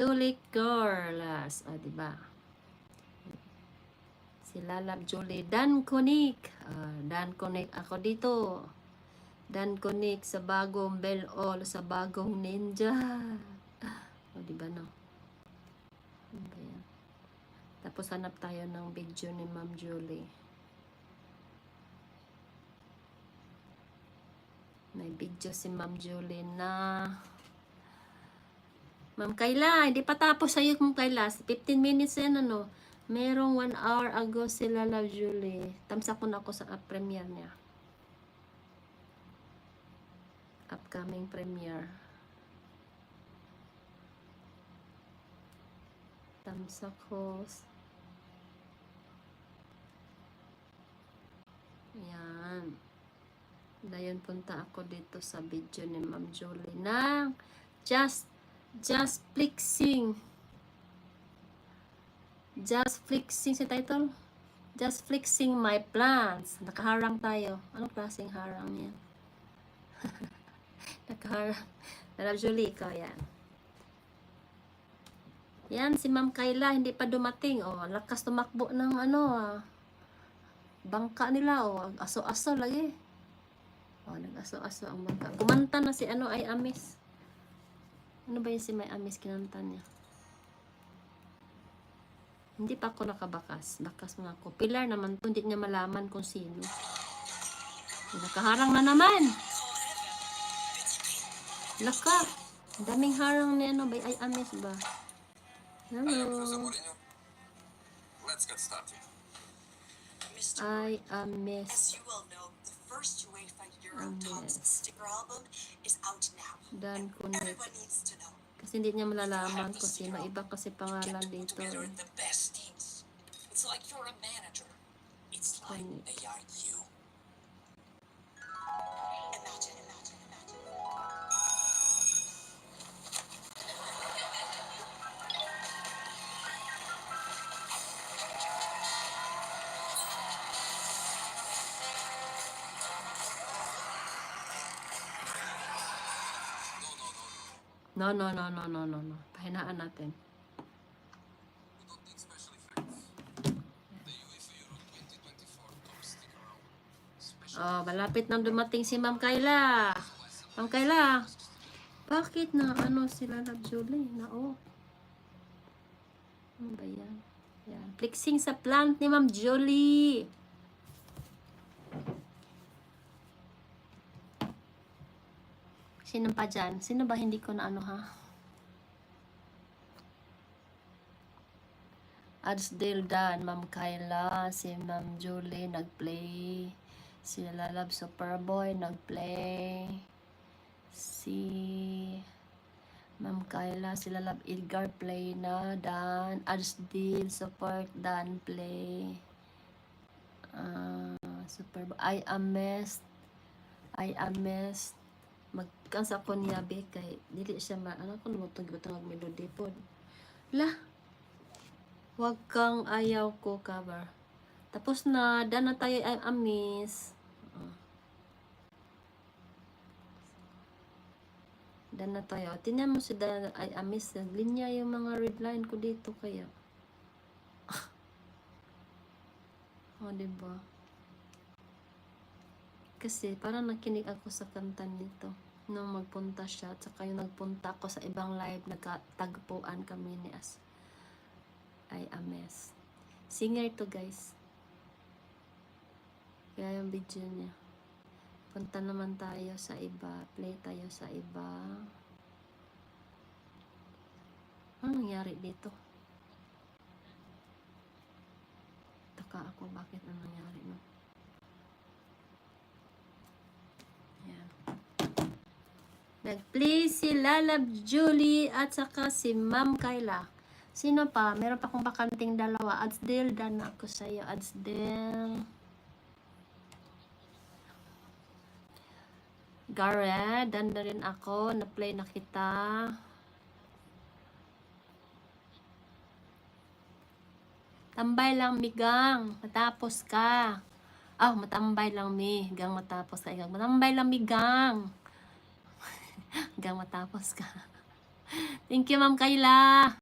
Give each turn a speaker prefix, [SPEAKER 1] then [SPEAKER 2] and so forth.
[SPEAKER 1] Julie Corlas. O, diba? Si Lalab Julie. Dan Konik. Dan Konik ako dito. Dan Konik sa bagong Bell All. Sa bagong Ninja. O, diba no? Okay. Tapos hanap tayo ng video ni Ma'am Julie. May video si Ma'am Julie na Ma'am Kayla, hindi pa tapos sa'yo Ma'am Kayla. 15 minutes yan ano. Merong 1 hour ago sila Love Julie. Tamsa ko na ako sa premiere niya. Upcoming premiere. Tamsa ko. Yan. Dayon punta ako dito sa video ni Ma'am Julie na just flexing. Just flexing si title. Just flexing my plans. Nakaharang tayo. Anong klaseng harang yan? Nakaharang. Love Julie, ikaw yan. Yan, si Ma'am Kayla, hindi pa dumating. Oh, lakas tumakbo ng bangka nila. Oh, aso-aso lagi. Oh, nag-aso-aso ang bangka. Kumanta na si ay Amis. Ano ba yung si May Amis kinanta niya? Hindi pa ako nakabakas. Bakas mo ako. Pilar naman to. Hindi niya malaman kung sino. Nakaharang na naman. Laka. Daming harang ni ba? Ay Amis ba? Hello.
[SPEAKER 2] Let's get started.
[SPEAKER 1] I Amis.
[SPEAKER 3] As you well know, the first UEFA Euro Tops sticker album is out now.
[SPEAKER 1] Dan Kunik.
[SPEAKER 3] Everyone needs to know.
[SPEAKER 1] Kasi hindi niya malalaman kung sino. Iba kasi pangalan dito.
[SPEAKER 2] The best teams. It's like you're a manager. It's like they are you.
[SPEAKER 3] Imagine.
[SPEAKER 1] No. Pahinaan natin.
[SPEAKER 2] We don't need special effects. The UEFA Euro 2024 Top Sticker Album. Special
[SPEAKER 1] Oh, malapit nang dumating si Ma'am Kayla. Ma'am Kayla, bakit na sila Love Julie? Ano ba yan? Yan. Flexing sa plant ni Ma'am Julie. Sino pa dyan? Sino ba hindi ko na Adsdale Dan, Ma'am Kayla, si Ma'am Julie nagplay. Si Lalab Superboy nagplay. Si Ma'am Kayla, si Lalab Edgar play na. Dan, Adsdale support Dan play. Superboy. I Ames magkansa ko niya be kay dili siya kung lumutong gibutang melody pod. Lah. Wag kang ayaw ko cover. Tapos na, na tayo ay Amis. Dan na tayo. Tingnan mo si Dan ay Amis. Linya yung mga red line ko dito kaya. Diba? Kasi parang nakinig ako sa kanta nito nung magpunta siya at saka yung nagpunta ako sa ibang live, nagkatagpuan kami ni ay Ames. Singer to guys. Kaya yung video niya. Punta naman tayo sa iba. Play tayo sa iba. Anong nangyari dito? Taka ako bakit anong nangyari no? Nag-play si Lalab Julie at saka si Ma'am Kayla. Sino pa? Meron pa akong bakanting dalawa. Adsdale, dan ako sa'yo. Adsdale. Gareth, dan na rin ako. Na-play na kita. Tambay lang, migang. Matapos ka. Matambay lang, mi. Gang matapos ka. Matambay lang, migang. Hanggang matapos ka. Thank you, Ma'am Kayla.